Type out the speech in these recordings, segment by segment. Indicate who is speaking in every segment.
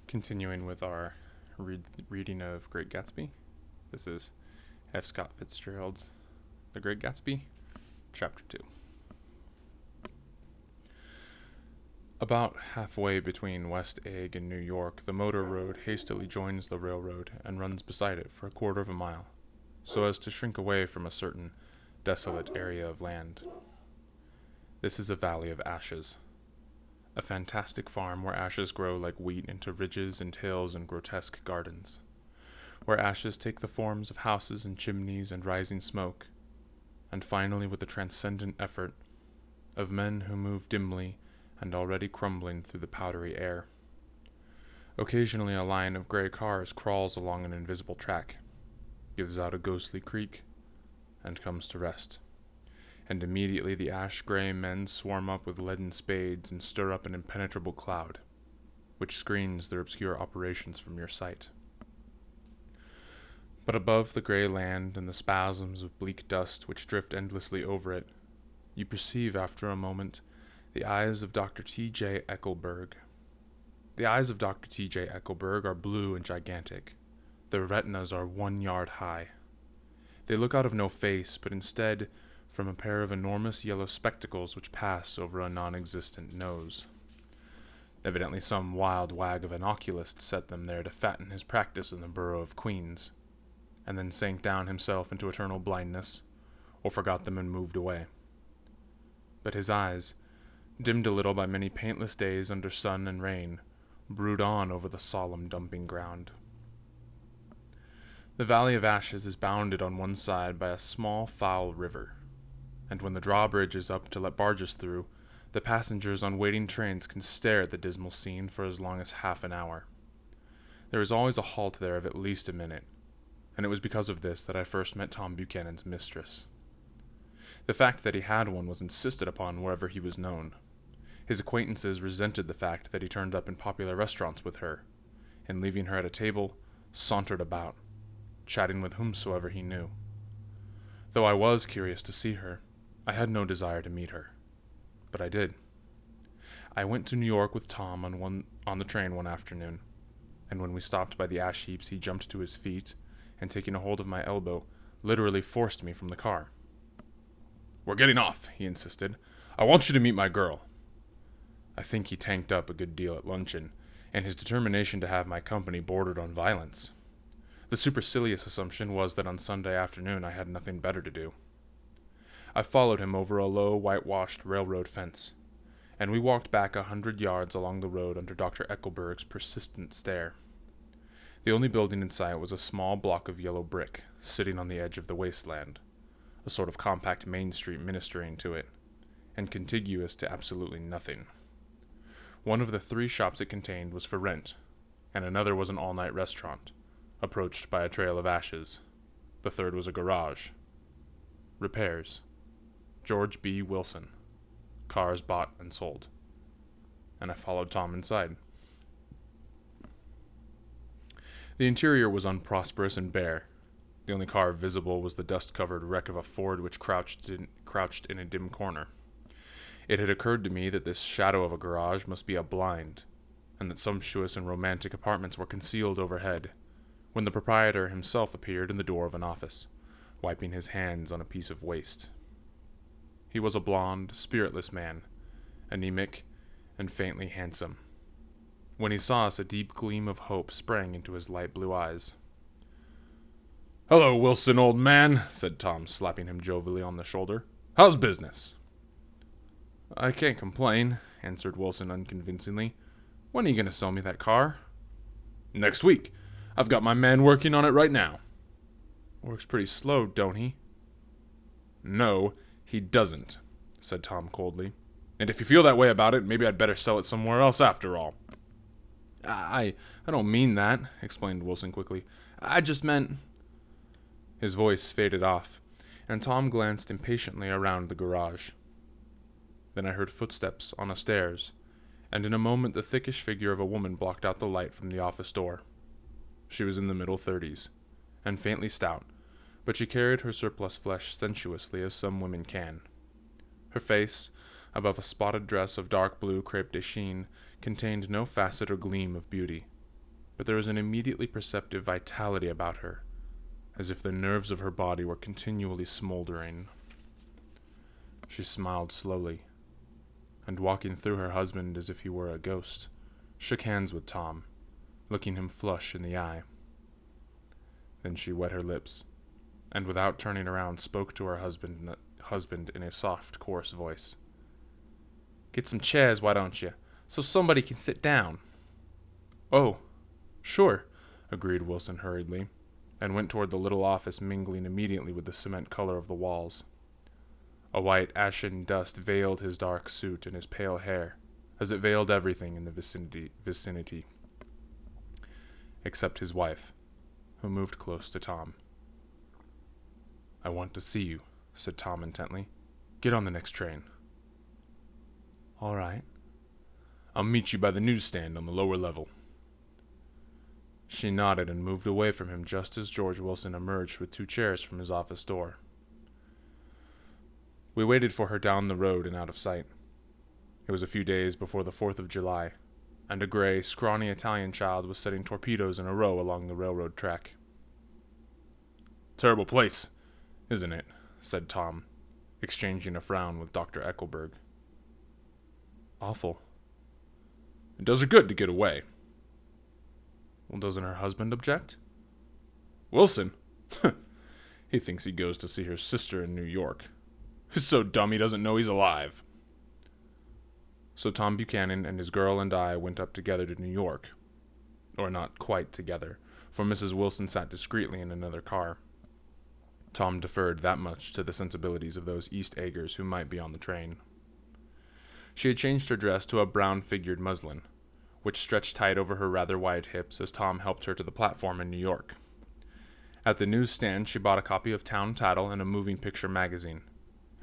Speaker 1: Continuing with our reading of Great Gatsby. This is F. Scott Fitzgerald's The Great Gatsby, Chapter 2. About halfway between West Egg and New York, the motor road hastily joins the railroad and runs beside it for a quarter of a mile, so as to shrink away from a certain desolate area of land. This is a valley of ashes. A fantastic farm where ashes grow like wheat into ridges and hills and grotesque gardens, where ashes take the forms of houses and chimneys and rising smoke, and finally with the transcendent effort of men who move dimly and already crumbling through the powdery air. Occasionally a line of gray cars crawls along an invisible track, gives out a ghostly creak, and comes to rest. And immediately the ash-gray men swarm up with leaden spades and stir up an impenetrable cloud, which screens their obscure operations from your sight. But above the gray land and the spasms of bleak dust which drift endlessly over it, you perceive after a moment the eyes of Dr. T.J. Eckelberg. The eyes of Dr. T.J. Eckelberg are blue and gigantic. Their retinas are 1 yard high. They look out of no face, but instead from a pair of enormous yellow spectacles which pass over a non-existent nose. Evidently some wild wag of an oculist set them there to fatten his practice in the borough of Queens, and then sank down himself into eternal blindness, or forgot them and moved away. But his eyes, dimmed a little by many paintless days under sun and rain, brood on over the solemn dumping ground. The Valley of Ashes is bounded on one side by a small foul river, and when the drawbridge is up to let barges through, the passengers on waiting trains can stare at the dismal scene for as long as half an hour. There is always a halt there of at least a minute, and it was because of this that I first met Tom Buchanan's mistress. The fact that he had one was insisted upon wherever he was known. His acquaintances resented the fact that he turned up in popular restaurants with her, and leaving her at a table, sauntered about, chatting with whomsoever he knew. Though I was curious to see her, I had no desire to meet her, but I did. I went to New York with Tom on the train one afternoon, and when we stopped by the ash heaps he jumped to his feet, and taking a hold of my elbow, literally forced me from the car. "We're getting off," he insisted. "I want you to meet my girl." I think he tanked up a good deal at luncheon, and his determination to have my company bordered on violence. The supercilious assumption was that on Sunday afternoon I had nothing better to do. I followed him over a low, whitewashed railroad fence, and we walked back 100 yards along the road under Dr. Eckelberg's persistent stare. The only building in sight was a small block of yellow brick, sitting on the edge of the wasteland, a sort of compact main street ministering to it, and contiguous to absolutely nothing. One of the 3 shops it contained was for rent, and another was an all-night restaurant, approached by a trail of ashes. The third was a garage. Repairs. George B. Wilson. Cars bought and sold. And I followed Tom inside. The interior was unprosperous and bare. The only car visible was the dust-covered wreck of a Ford which crouched in a dim corner. It had occurred to me that this shadow of a garage must be a blind, and that sumptuous and romantic apartments were concealed overhead, when the proprietor himself appeared in the door of an office, wiping his hands on a piece of waste. He was a blond, spiritless man, anemic and faintly handsome. When he saw us, a deep gleam of hope sprang into his light blue eyes. "Hello, Wilson, old man," said Tom, slapping him jovially on the shoulder. "How's business?" "I can't complain," answered Wilson unconvincingly. "When are you going to sell me that car?" "Next week. I've got my man working on it right now." "Works pretty slow, don't he?" "No, he doesn't," said Tom coldly. "And if you feel that way about it, maybe I'd better sell it somewhere else after all." I don't mean that," explained Wilson quickly. "I just meant—" His voice faded off, and Tom glanced impatiently around the garage. Then I heard footsteps on the stairs, and in a moment the thickish figure of a woman blocked out the light from the office door. She was in the middle 30s, and faintly stout, but she carried her surplus flesh sensuously as some women can. Her face, above a spotted dress of dark blue crêpe de chine, contained no facet or gleam of beauty, but there was an immediately perceptive vitality about her, as if the nerves of her body were continually smoldering. She smiled slowly, and walking through her husband as if he were a ghost, shook hands with Tom, looking him flush in the eye. Then she wet her lips, and without turning around spoke to her husband in a soft, coarse voice. "Get some chairs, why don't you, so somebody can sit down?" "Oh, sure," agreed Wilson hurriedly, and went toward the little office, mingling immediately with the cement color of the walls. A white ashen dust veiled his dark suit and his pale hair, as it veiled everything in the vicinity, except his wife, who moved close to Tom. "I want to see you," said Tom intently. "Get on the next train." "All right." "I'll meet you by the newsstand on the lower level." She nodded and moved away from him just as George Wilson emerged with 2 chairs from his office door. We waited for her down the road and out of sight. It was a few days before the 4th of July, and a gray, scrawny Italian child was setting torpedoes in a row along the railroad track. "Terrible place, isn't it?" said Tom, exchanging a frown with Dr. Eckelberg. "Awful." "It does her good to get away." "Well, doesn't her husband object?" "Wilson? He thinks he goes to see her sister in New York. He's so dumb he doesn't know he's alive." So Tom Buchanan and his girl and I went up together to New York. Or not quite together, for Mrs. Wilson sat discreetly in another car. Tom deferred that much to the sensibilities of those East Eggers who might be on the train. She had changed her dress to a brown-figured muslin, which stretched tight over her rather wide hips as Tom helped her to the platform in New York. At the newsstand she bought a copy of Town Tattle and a moving picture magazine,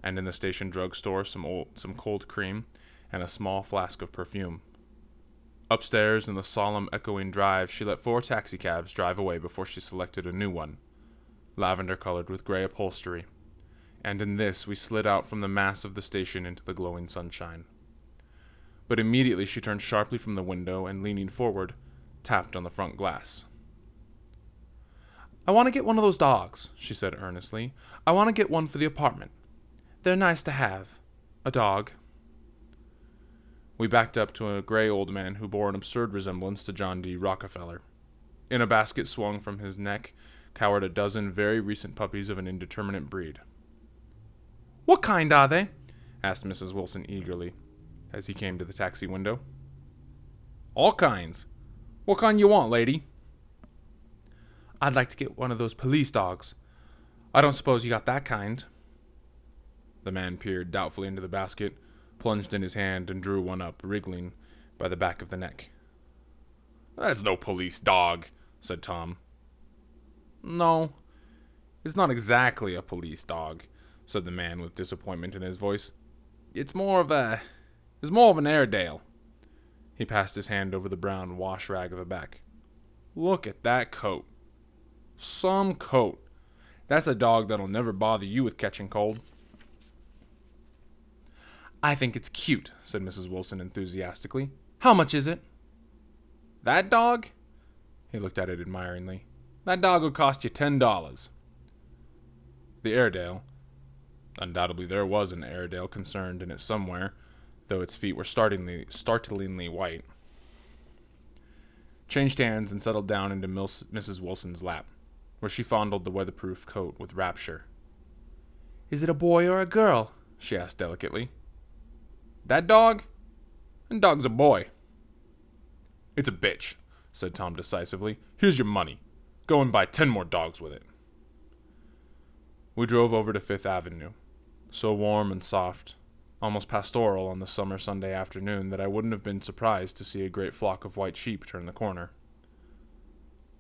Speaker 1: and in the station drugstore some cold cream and a small flask of perfume. Upstairs in the solemn echoing drive she let 4 taxicabs drive away before she selected a new one, lavender-colored with gray upholstery, and in this we slid out from the mass of the station into the glowing sunshine. But immediately she turned sharply from the window and, leaning forward, tapped on the front glass. "I want to get one of those dogs," she said earnestly. "I want to get one for the apartment. They're nice to have. A dog." We backed up to a gray old man who bore an absurd resemblance to John D. Rockefeller. In a basket swung from his neck cowered a dozen very recent puppies of an indeterminate breed. "What kind are they?" asked Mrs. Wilson eagerly, as he came to the taxi window. "All kinds. What kind you want, lady?" "I'd like to get one of those police dogs. I don't suppose you got that kind." The man peered doubtfully into the basket, plunged in his hand, and drew one up, wriggling by the back of the neck. "That's no police dog," said Tom. "No, it's not exactly a police dog," said the man with disappointment in his voice. It's more of an Airedale." He passed his hand over the brown wash rag of a back. "Look at that coat. Some coat. That's a dog that'll never bother you with catching cold." "I think it's cute," said Mrs. Wilson enthusiastically. "How much is it?" "That dog?" He looked at it admiringly. "That dog will cost you $10. The Airedale, undoubtedly there was an Airedale concerned in it somewhere, though its feet were startlingly white, changed hands and settled down into Mrs. Wilson's lap, where she fondled the weatherproof coat with rapture. "Is it a boy or a girl?" she asked delicately. "That dog? That dog's a boy." "It's a bitch," said Tom decisively. "Here's your money. Go and buy 10 more dogs with it." We drove over to Fifth Avenue, so warm and soft, almost pastoral on the summer Sunday afternoon that I wouldn't have been surprised to see a great flock of white sheep turn the corner.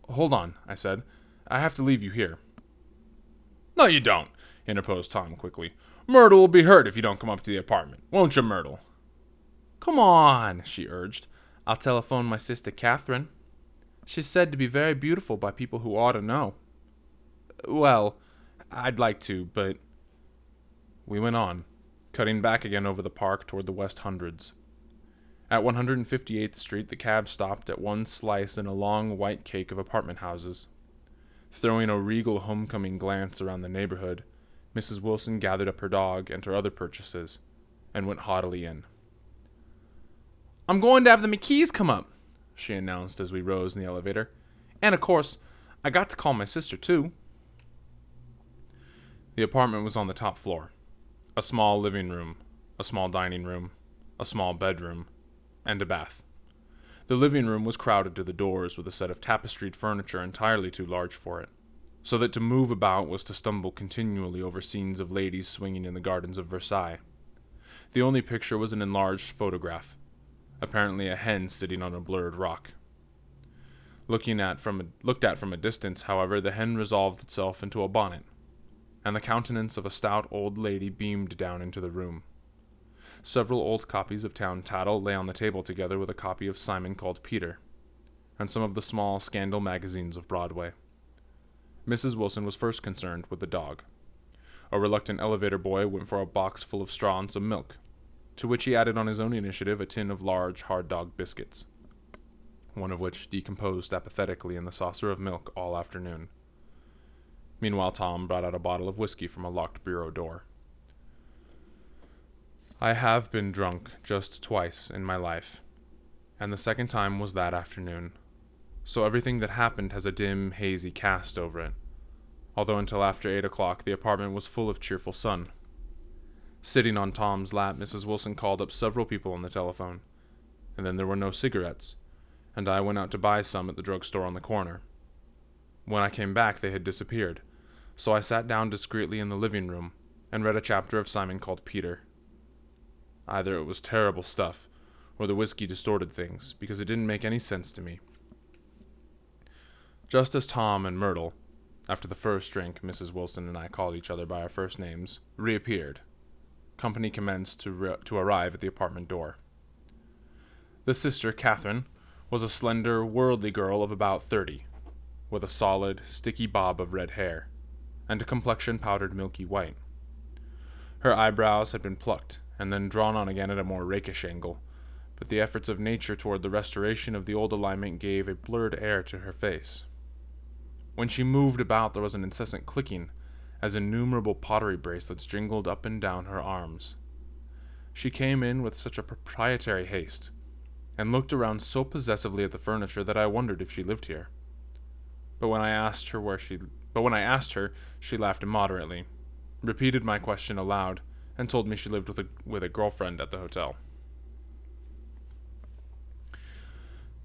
Speaker 1: "Hold on," I said. "I have to leave you here." "No, you don't," interposed Tom quickly. "Myrtle will be hurt if you don't come up to the apartment. Won't you, Myrtle?" "Come on," she urged. "I'll telephone my sister Catherine. She's said to be very beautiful by people who ought to know." "Well, I'd like to, but—" We went on, cutting back again over the park toward the West Hundreds. At 158th Street, the cab stopped at one slice in a long white cake of apartment houses. Throwing a regal homecoming glance around the neighborhood, Mrs. Wilson gathered up her dog and her other purchases, and went haughtily in. "I'm going to have the McKees come up," she announced as we rose in the elevator. "And, of course, I got to call my sister, too." The apartment was on the top floor. A small living room, a small dining room, a small bedroom, and a bath. The living room was crowded to the doors with a set of tapestried furniture entirely too large for it, so that to move about was to stumble continually over scenes of ladies swinging in the gardens of Versailles. The only picture was an enlarged photograph, apparently a hen sitting on a blurred rock. Looked at from a distance, however, the hen resolved itself into a bonnet, and the countenance of a stout old lady beamed down into the room. Several old copies of Town Tattle lay on the table together with a copy of Simon Called Peter, and some of the small scandal magazines of Broadway. Mrs. Wilson was first concerned with the dog. A reluctant elevator boy went for a box full of straw and some milk, to which he added on his own initiative a tin of large hard dog biscuits, one of which decomposed apathetically in the saucer of milk all afternoon. Meanwhile, Tom brought out a bottle of whiskey from a locked bureau door. I have been drunk just twice in my life, and the second time was that afternoon, so everything that happened has a dim, hazy cast over it, although until after 8 o'clock the apartment was full of cheerful sun. Sitting on Tom's lap, Mrs. Wilson called up several people on the telephone, and then there were no cigarettes, and I went out to buy some at the drugstore on the corner. When I came back they had disappeared, so I sat down discreetly in the living room and read a chapter of Simon Called Peter. Either it was terrible stuff, or the whiskey distorted things, because it didn't make any sense to me. Just as Tom and Myrtle, after the first drink Mrs. Wilson and I called each other by our first names, reappeared, company commenced to arrive at the apartment door. The sister, Catherine, was a slender, worldly girl of about 30, with a solid, sticky bob of red hair, and a complexion powdered milky white. Her eyebrows had been plucked, and then drawn on again at a more rakish angle, but the efforts of nature toward the restoration of the old alignment gave a blurred air to her face. When she moved about there was an incessant clicking, as innumerable pottery bracelets jingled up and down her arms. She came in with such a proprietary haste, and looked around so possessively at the furniture that I wondered if she lived here. But when I asked her, she laughed immoderately, repeated my question aloud, and told me she lived with a girlfriend at the hotel.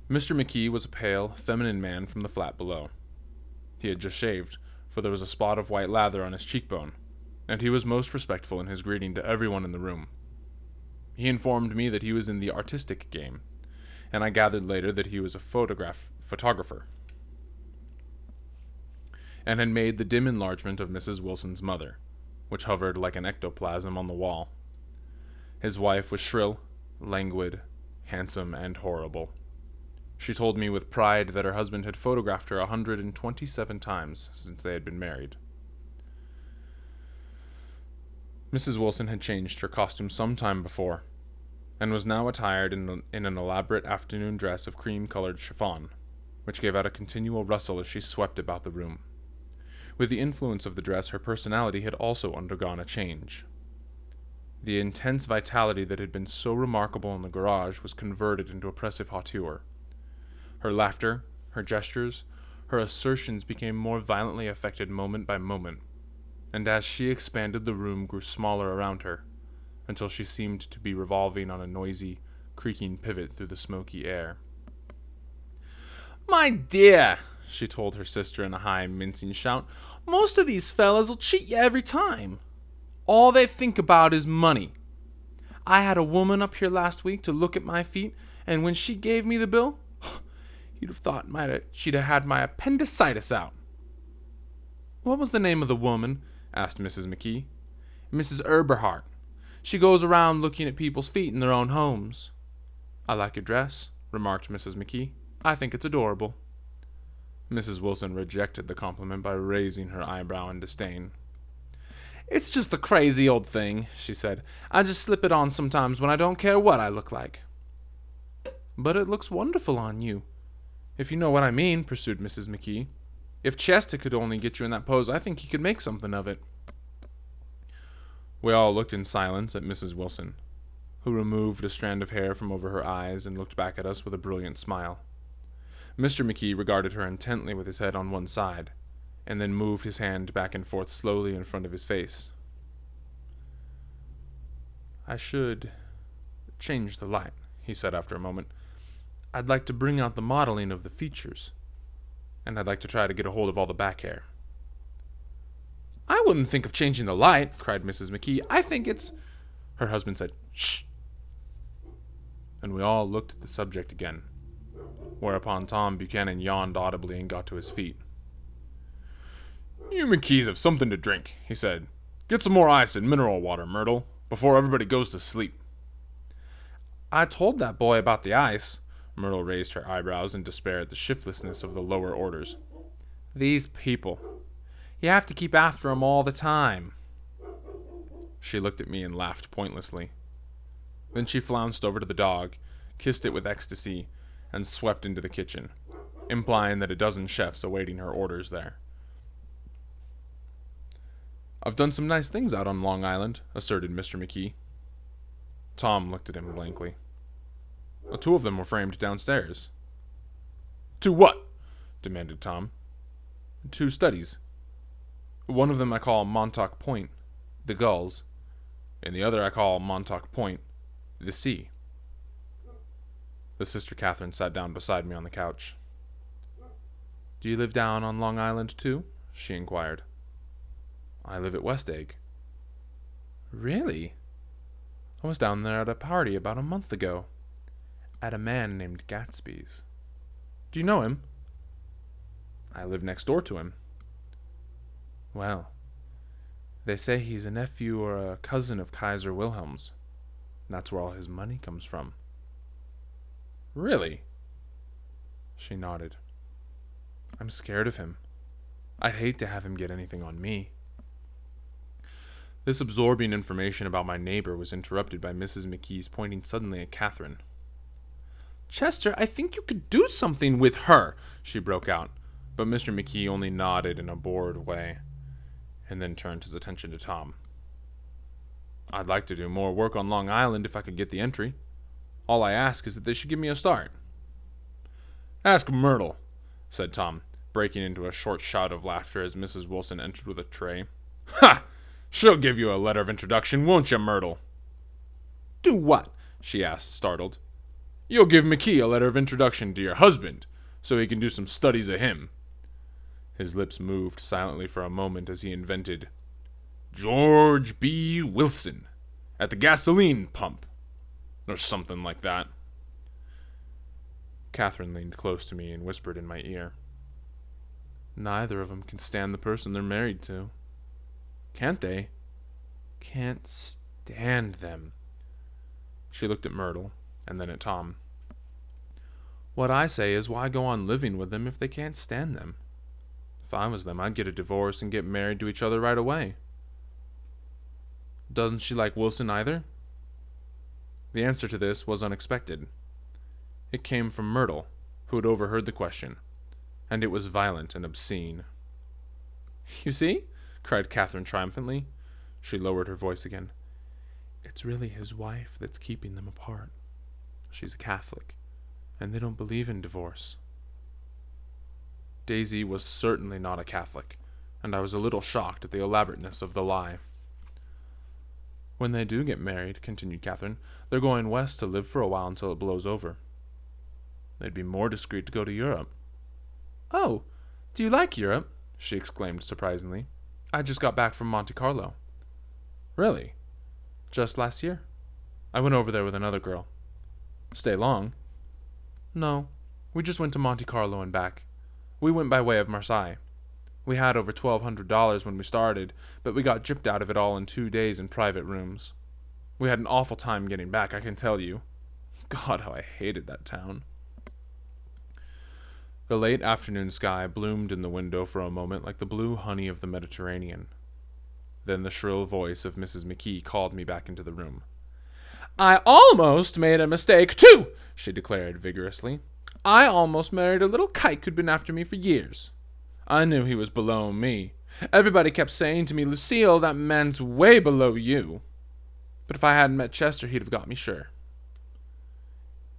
Speaker 1: Mr. McKee was a pale, feminine man from the flat below. He had just shaved, for there was a spot of white lather on his cheekbone, and he was most respectful in his greeting to everyone in the room. He informed me that he was in the artistic game, and I gathered later that he was a photographer, and had made the dim enlargement of Mrs. Wilson's mother, which hovered like an ectoplasm on the wall. His wife was shrill, languid, handsome, and horrible. She told me with pride that her husband had photographed her 127 times since they had been married. Mrs. Wilson had changed her costume some time before, and was now attired in an elaborate afternoon dress of cream-colored chiffon, which gave out a continual rustle as she swept about the room. With the influence of the dress, her personality had also undergone a change. The intense vitality that had been so remarkable in the garage was converted into oppressive hauteur. Her laughter, her gestures, her assertions became more violently affected moment by moment, and as she expanded the room grew smaller around her, until she seemed to be revolving on a noisy, creaking pivot through the smoky air. "My dear," she told her sister in a high, mincing shout, "most of these fellas'll cheat you every time. All they think about is money. I had a woman up here last week to look at my feet, and when she gave me the bill, you'd have thought she'd have had my appendicitis out." "What was the name of the woman?" asked Mrs. McKee. "Mrs. Eberhart. She goes around looking at people's feet in their own homes." "I like your dress," remarked Mrs. McKee. "I think it's adorable." Mrs. Wilson rejected the compliment by raising her eyebrow in disdain. "It's just a crazy old thing," she said. "I just slip it on sometimes when I don't care what I look like." "But it looks wonderful on you, if you know what I mean," pursued Mrs. McKee. "If Chester could only get you in that pose, I think he could make something of it." We all looked in silence at Mrs. Wilson, who removed a strand of hair from over her eyes and looked back at us with a brilliant smile. Mr. McKee regarded her intently with his head on one side, and then moved his hand back and forth slowly in front of his face. "I should change the light," he said after a moment. "I'd like to bring out the modeling of the features, and I'd like to try to get a hold of all the back hair." "I wouldn't think of changing the light," cried Mrs. McKee. "I think it's—" Her husband said, "Shh!" And we all looked at the subject again, whereupon Tom Buchanan yawned audibly and got to his feet. "You McKees have something to drink," he said. "Get some more ice and mineral water, Myrtle, before everybody goes to sleep." "I told that boy about the ice." Myrtle raised her eyebrows in despair at the shiftlessness of the lower orders. "These people. You have to keep after 'em all the time." She looked at me and laughed pointlessly. Then she flounced over to the dog, kissed it with ecstasy, and swept into the kitchen, implying that a dozen chefs awaiting her orders there. "I've done some nice things out on Long Island," asserted Mr. McKee. Tom looked at him blankly. "Two of them were framed downstairs." "Two what?" demanded Tom. "Two studies. One of them I call Montauk Point, the gulls, and the other I call Montauk Point, the sea." The Sister Catherine sat down beside me on the couch. "Do you live down on Long Island, too?" she inquired. "I live at West Egg." "Really? I was down there at a party about a month ago, at a man named Gatsby's. Do you know him?" "I live next door to him." "Well, they say he's a nephew or a cousin of Kaiser Wilhelm's. That's where all his money comes from." "Really?" She nodded. "I'm scared of him. I'd hate to have him get anything on me." This absorbing information about my neighbor was interrupted by Mrs. McKee's pointing suddenly at Catherine. "Chester, I think you could do something with her," she broke out, but Mr. McKee only nodded in a bored way, and then turned his attention to Tom. "I'd like to do more work on Long Island if I could get the entry. All I ask is that they should give me a start." "Ask Myrtle," said Tom, breaking into a short shout of laughter as Mrs. Wilson entered with a tray. "Ha! She'll give you a letter of introduction, won't you, Myrtle?" "Do what?" she asked, startled. "You'll give McKee a letter of introduction to your husband, so he can do some studies of him." His lips moved silently for a moment as he invented George B. Wilson at the gasoline pump, or something like that. Catherine leaned close to me and whispered in my ear, "Neither of 'em can stand the person they're married to." "Can't they?" "Can't stand them." She looked at Myrtle, and then at Tom. "What I say is, why go on living with them if they can't stand them? If I was them, I'd get a divorce and get married to each other right away." "Doesn't she like Wilson either?" The answer to this was unexpected. It came from Myrtle, who had overheard the question, and it was violent and obscene. "You see?" cried Catherine triumphantly. She lowered her voice again. "It's really his wife that's keeping them apart. She's a Catholic, and they don't believe in divorce." Daisy was certainly not a Catholic, and I was a little shocked at the elaborateness of the lie. "When they do get married," continued Catherine, "they're going west to live for a while until it blows over. They'd be more discreet to go to Europe." "Oh, do you like Europe?" she exclaimed surprisingly. "I just got back from Monte Carlo." "Really?" "Just last year. I went over there with another girl." "Stay long?" "No, we just went to Monte Carlo and back. We went by way of Marseille. We had over $1,200 when we started, but we got gypped out of it all in 2 days in private rooms. We had an awful time getting back, I can tell you. God, how I hated that town." The late afternoon sky bloomed in the window for a moment like the blue honey of the Mediterranean. Then the shrill voice of Mrs. McKee called me back into the room. I almost made a mistake, too, she declared vigorously. I almost married a little kike who'd been after me for years. I knew he was below me. Everybody kept saying to me, Lucille, that man's way below you. But if I hadn't met Chester, he'd have got me sure.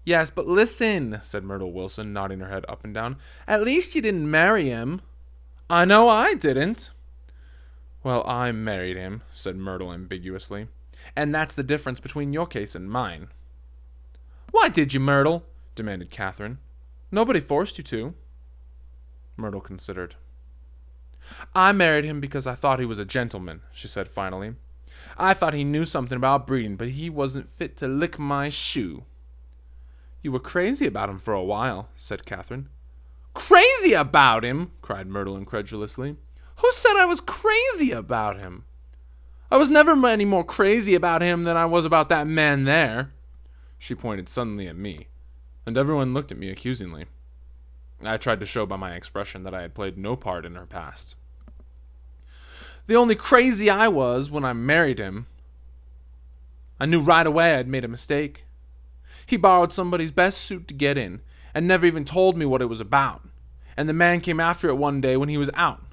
Speaker 1: Yes, but listen, said Myrtle Wilson, nodding her head up and down. At least you didn't marry him. I know I didn't. Well, I married him, said Myrtle ambiguously. And that's the difference between your case and mine. Why did you, Myrtle? Demanded Catherine. Nobody forced you to. Myrtle considered. I married him because I thought he was a gentleman, she said finally. I thought he knew something about breeding, but he wasn't fit to lick my shoe. You were crazy about him for a while, said Catherine. Crazy about him? Cried Myrtle incredulously. Who said I was crazy about him? I was never any more crazy about him than I was about that man there. She pointed suddenly at me, and everyone looked at me accusingly. I tried to show by my expression that I had played no part in her past. The only crazy I was when I married him. I knew right away I'd made a mistake. He borrowed somebody's best suit to get in, and never even told me what it was about. And the man came after it one day when he was out.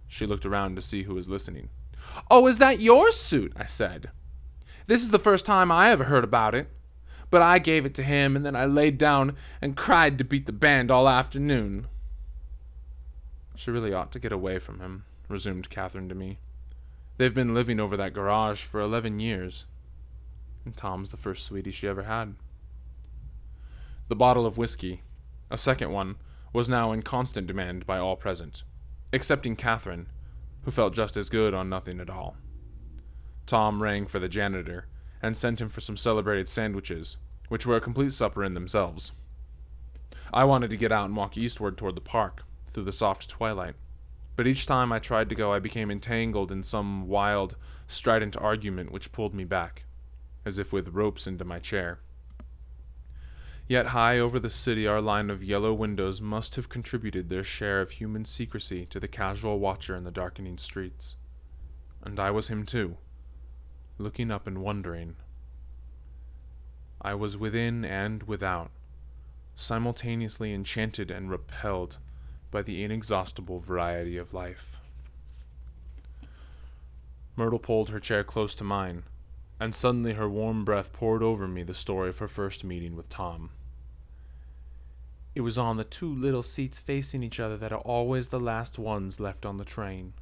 Speaker 1: She looked around to see who was listening. Oh, is that your suit? I said. This is the first time I ever heard about it. But I gave it to him, and then I laid down and cried to beat the band all afternoon. She really ought to get away from him, resumed Catherine to me. They've been living over that garage for 11 years. And Tom's the first sweetie she ever had. The bottle of whiskey, a second one, was now in constant demand by all present, excepting Catherine, who felt just as good on nothing at all. Tom rang for the janitor, and sent him for some celebrated sandwiches, which were a complete supper in themselves. I wanted to get out and walk eastward toward the park, through the soft twilight, but each time I tried to go I became entangled in some wild, strident argument which pulled me back, as if with ropes into my chair. Yet high over the city our line of yellow windows must have contributed their share of human secrecy to the casual watcher in the darkening streets. And I was him too, looking up and wondering. I was within and without, simultaneously enchanted and repelled by the inexhaustible variety of life. Myrtle pulled her chair close to mine, and suddenly her warm breath poured over me the story of her first meeting with Tom. It was on the two little seats facing each other that are always the last ones left on the train.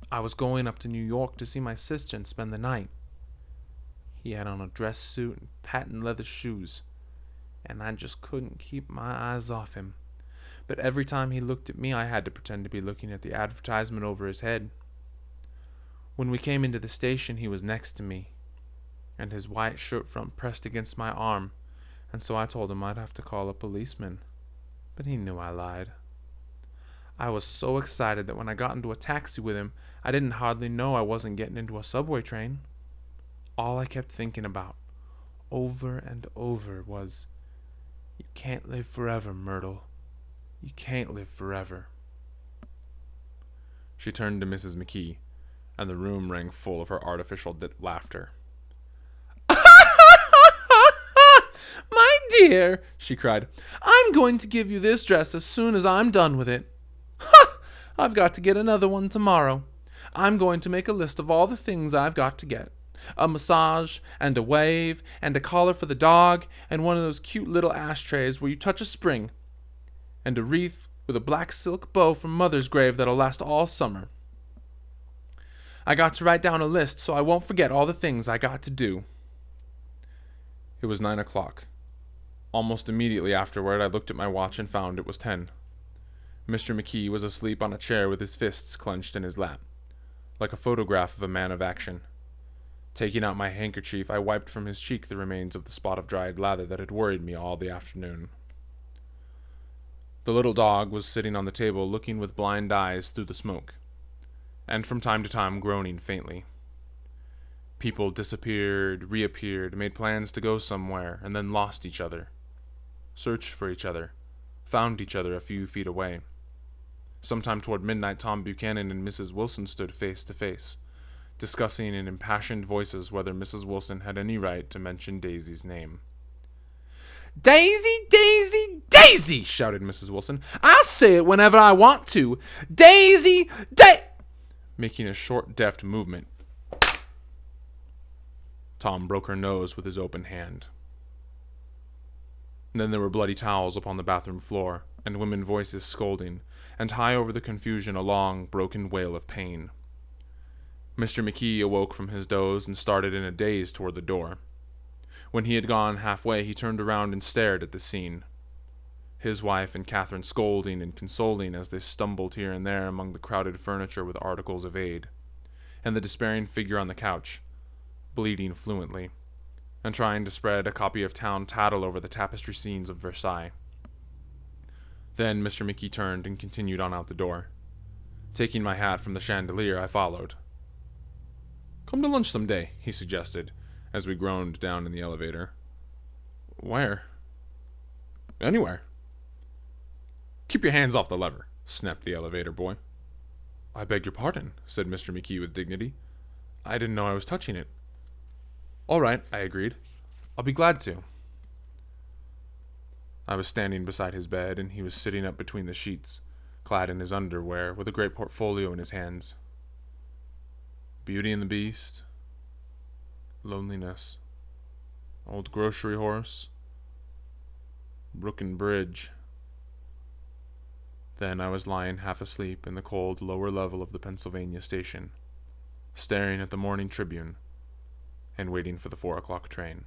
Speaker 1: I was going up to New York to see my sister and spend the night. He had on a dress suit and patent leather shoes, and I just couldn't keep my eyes off him. But every time he looked at me, I had to pretend to be looking at the advertisement over his head. When we came into the station, he was next to me, and his white shirt front pressed against my arm, and so I told him I'd have to call a policeman. But he knew I lied. I was so excited that when I got into a taxi with him, I didn't hardly know I wasn't getting into a subway train. All I kept thinking about, over and over, was, "You can't live forever, Myrtle. You can't live forever." She turned to Mrs. McKee, and the room rang full of her artificial laughter. "My dear," she cried, "I'm going to give you this dress as soon as I'm done with it. Ha! I've got to get another one tomorrow. I'm going to make a list of all the things I've got to get. A massage, and a wave, and a collar for the dog, and one of those cute little ashtrays where you touch a spring, and a wreath with a black silk bow from Mother's grave that'll last all summer. I got to write down a list so I won't forget all the things I got to do." It was 9 o'clock. Almost immediately afterward I looked at my watch and found it was 10. Mr. McKee was asleep on a chair with his fists clenched in his lap, like a photograph of a man of action. Taking out my handkerchief, I wiped from his cheek the remains of the spot of dried lather that had worried me all the afternoon. The little dog was sitting on the table looking with blind eyes through the smoke, and from time to time groaning faintly. People disappeared, reappeared, made plans to go somewhere, and then lost each other, searched for each other, found each other a few feet away. Sometime toward midnight Tom Buchanan and Mrs. Wilson stood face to face, discussing in impassioned voices whether Mrs. Wilson had any right to mention Daisy's name. "Daisy, Daisy, Daisy!" shouted Mrs. Wilson. "I'll say it whenever I want to. Daisy, making a short, deft movement. Tom broke her nose with his open hand. Then there were bloody towels upon the bathroom floor, and women voices scolding, and high over the confusion a long, broken wail of pain. Mr. McKee awoke from his doze and started in a daze toward the door. When he had gone halfway, he turned around and stared at the scene. His wife and Catherine scolding and consoling as they stumbled here and there among the crowded furniture with articles of aid, and the despairing figure on the couch, bleeding fluently, and trying to spread a copy of town tattle over the tapestry scenes of Versailles. Then Mr. McKee turned and continued on out the door. Taking my hat from the chandelier, I followed. "Come to lunch some day," he suggested, as we groaned down in the elevator. "Where?" "Anywhere." "Keep your hands off the lever," snapped the elevator boy. "I beg your pardon," said Mr. McKee with dignity. "I didn't know I was touching it." "All right," I agreed. "I'll be glad to." I was standing beside his bed, and he was sitting up between the sheets, clad in his underwear, with a great portfolio in his hands. Beauty and the Beast, Loneliness, Old Grocery Horse, Brooklyn Bridge. Then I was lying half asleep in the cold lower level of the Pennsylvania station, staring at the Morning Tribune, and waiting for the 4 o'clock train.